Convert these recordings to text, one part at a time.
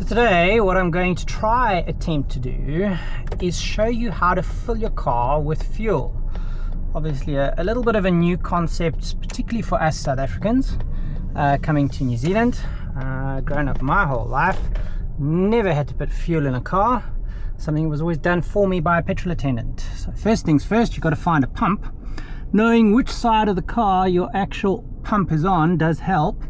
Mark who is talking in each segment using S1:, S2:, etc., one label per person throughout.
S1: Today, what I'm going to attempt to do is show you how to fill your car with fuel. Obviously a little bit of a new concept, particularly for us South Africans coming to New Zealand. Grown up my whole life, never had to put fuel in a car. Something that was always done for me by a petrol attendant. So first things first, you've got to find a pump. Knowing which side of the car your actual pump is on does help,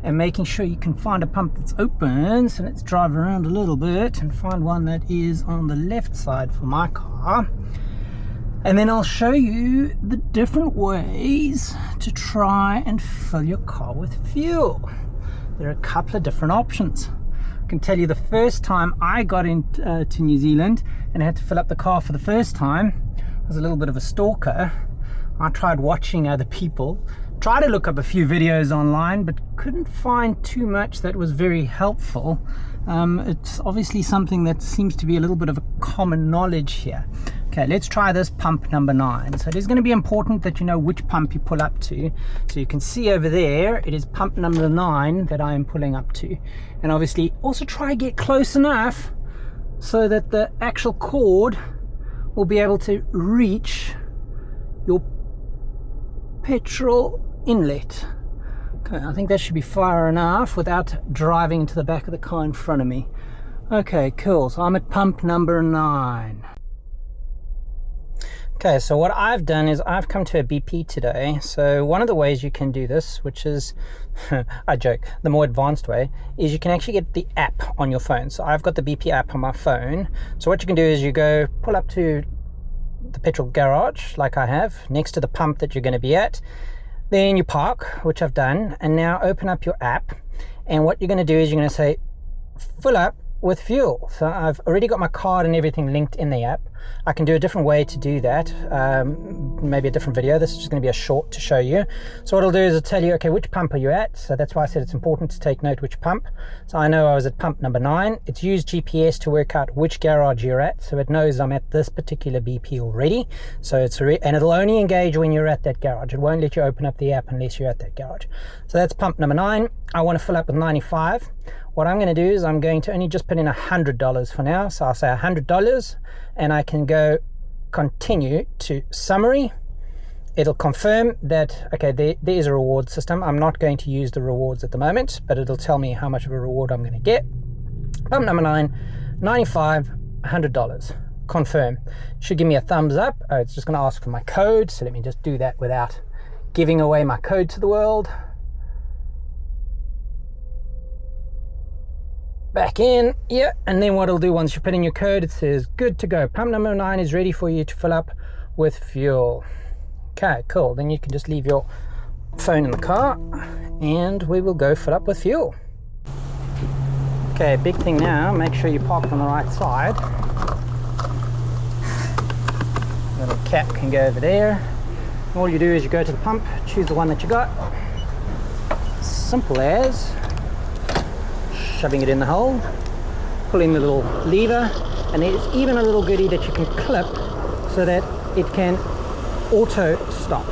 S1: and making sure you can find a pump that's open. So let's drive around a little bit and find one that is on the left side for my car, and then I'll show you the different ways to try and fill your car with fuel. There are a couple of different options. I can tell you the first time I got into New Zealand and had to fill up the car for the first time, I was a little bit of a stalker. I tried watching other people, tried to look up a few videos online, but couldn't find too much that was very helpful. It's obviously something that seems to be a little bit of a common knowledge here. Okay, let's try this pump number 9. So it is going to be important that you know which pump you pull up to. So you can see over there, it is pump number 9 that I am pulling up to. And obviously also try to get close enough so that the actual cord will be able to reach your petrol inlet. Okay, I think that should be far enough without driving into the back of the car in front of me. Okay, cool. So I'm at pump number 9. Okay, so what I've done is I've come to a BP today. So one of the ways you can do this, which is, I joke, the more advanced way, is you can actually get the app on your phone. So I've got the BP app on my phone. So what you can do is you go pull up to the petrol garage like I have, next to the pump that you're going to be at. Then you park, which I've done, and now open up your app. And what you're going to do is you're going to say, fill up with fuel. So I've already got my card and everything linked in the app. I can do a different way to do that, maybe a different video. This is just going to be a short to show you. So what it'll do is it'll tell you, okay, which pump are you at? So that's why I said it's important to take note which pump. So I know I was at pump number 9. It's used GPS to work out which garage you're at, so it knows I'm at this particular BP already. So it's and it'll only engage when you're at that garage. It won't let you open up the app unless you're at that garage. So that's pump number 9. I want to fill up with 95. What I'm going to do is I'm going to only just put in $100 for now. So I'll say $100, and I can go continue to summary. It'll confirm that, okay, there is a reward system. I'm not going to use the rewards at the moment, but it'll tell me how much of a reward I'm going to get. Pump number 9, 95, $100. Confirm. Should give me a thumbs up. Oh, it's just going to ask for my code. So let me just do that without giving away my code to the world. Back in, yeah, and then what it'll do once you put in your code, it says good to go. Pump number 9 is ready for you to fill up with fuel. Okay, cool. Then you can just leave your phone in the car and we will go fill up with fuel. Okay, big thing now, make sure you park on the right side. Little cap can go over there. All you do is you go to the pump, choose the one that you got. Simple as shoving it in the hole, pulling the little lever, and there's even a little goodie that you can clip so that it can auto stop.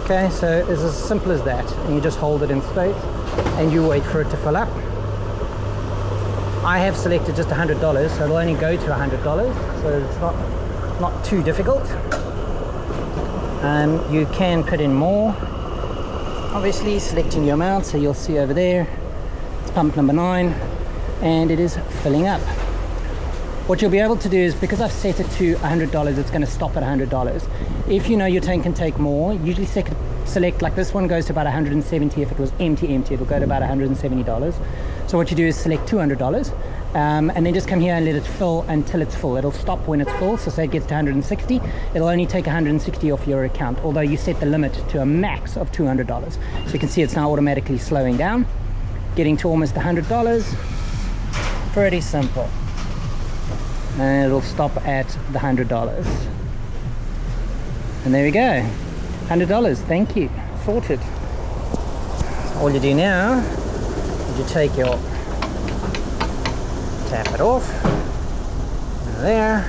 S1: Okay, so it's as simple as that, and you just hold it in space and you wait for it to fill up. I have selected just $100, so it'll only go to $100, so it's not too difficult. You can put in more, obviously selecting your amount. So you'll see over there pump number 9, and it is filling up. What you'll be able to do is, because I've set it to $100, it's going to stop at $100. If you know your tank can take more, usually select, like this one goes to about 170. If it was empty, it'll go to about $170. So what you do is select $200, and then just come here and let it fill until it's full. It'll stop when it's full. So say it gets to 160, it'll only take 160 off your account, although you set the limit to a max of $200. So you can see it's now automatically slowing down, getting to almost $100. Pretty simple. And it'll stop at the $100. And there we go, $100. Thank you. Sorted. So all you do now is you take your, tap it off, there,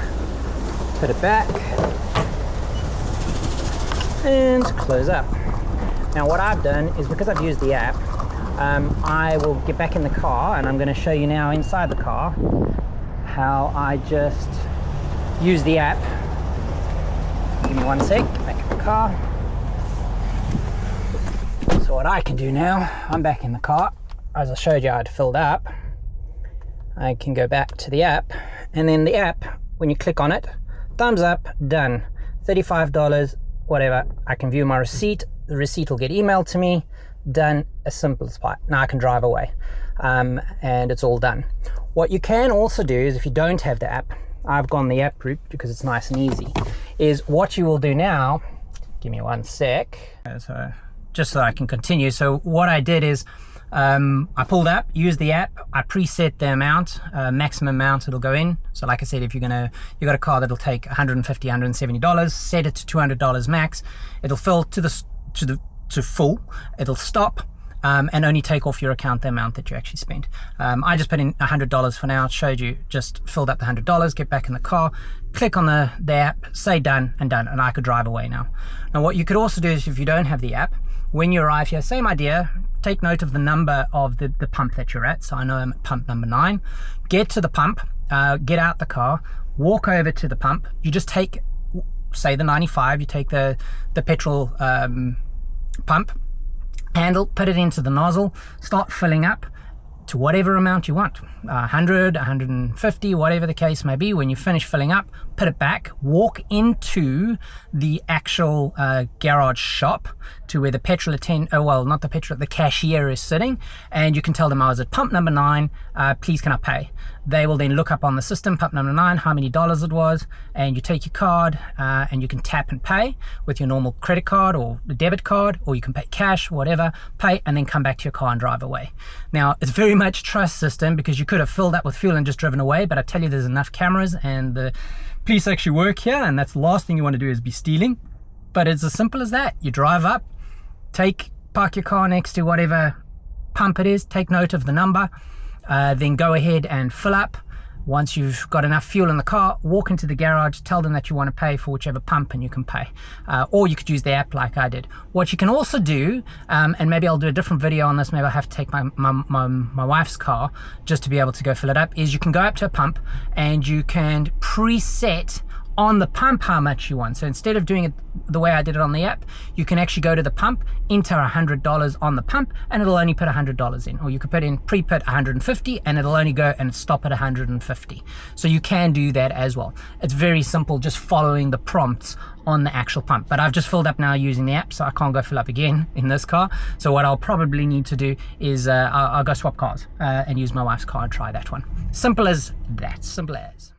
S1: put it back, and close up. Now what I've done is, because I've used the app, I will get back in the car and I'm going to show you now inside the car how I just use the app. Give me one sec, back in the car. So what I can do now, I'm back in the car. As I showed you, I'd filled up. I can go back to the app, and then the app, when you click on it, thumbs up, done. $35, whatever. I can view my receipt. The receipt will get emailed to me. Done. As simple as that. Now I can drive away, and it's all done. What you can also do is, if you don't have the app, I've gone the app route because it's nice and easy, is what you will do now, give me one sec, so just so I can continue. So what I did is I pulled up, used the app, I preset the amount, maximum amount it'll go in. So like I said, if you got a car that'll take $150, $170, set it to $200 max, it'll fill to full, it'll stop, and only take off your account the amount that you actually spent. I just put in $100 for now. It showed you, just filled up the $100, get back in the car, click on the app, say done, and I could drive away now. Now what you could also do is, if you don't have the app, when you arrive here, same idea, take note of the number of the pump that you're at. So I know I'm at pump number 9. Get to the pump, get out the car, walk over to the pump. You just take, say the 95, you take the petrol pump handle, put it into the nozzle, start filling up to whatever amount you want, 100, 150, whatever the case may be. When you finish filling up, put it back, walk into the actual garage shop to where the petrol the cashier is sitting, and you can tell them I was at pump number 9, please can I pay? They will then look up on the system, pump number 9, how many dollars it was, and you take your card and you can tap and pay with your normal credit card or the debit card, or you can pay cash, whatever, pay, and then come back to your car and drive away. Now, it's very much trust system, because you could have filled up with fuel and just driven away, but I tell you, there's enough cameras and the police actually work here, and that's the last thing you want to do is be stealing. But it's as simple as that. You drive up, park your car next to whatever pump it is, take note of the number, then go ahead and fill up. Once you've got enough fuel in the car, walk into the garage, tell them that you want to pay for whichever pump, and you can pay. Or you could use the app like I did. What you can also do, and maybe I'll do a different video on this, maybe I'll have to take my wife's car just to be able to go fill it up, is you can go up to a pump and you can preset on the pump how much you want. So instead of doing it the way I did it on the app, you can actually go to the pump, enter $100 on the pump, and it'll only put $100 in. Or you could pre-put 150 and it'll only go and stop at 150. So you can do that as well. It's very simple, just following the prompts on the actual pump. But I've just filled up now using the app, so I can't go fill up again in this car. So what I'll probably need to do is I'll go swap cars and use my wife's car and try that one. Simple as that, simple as.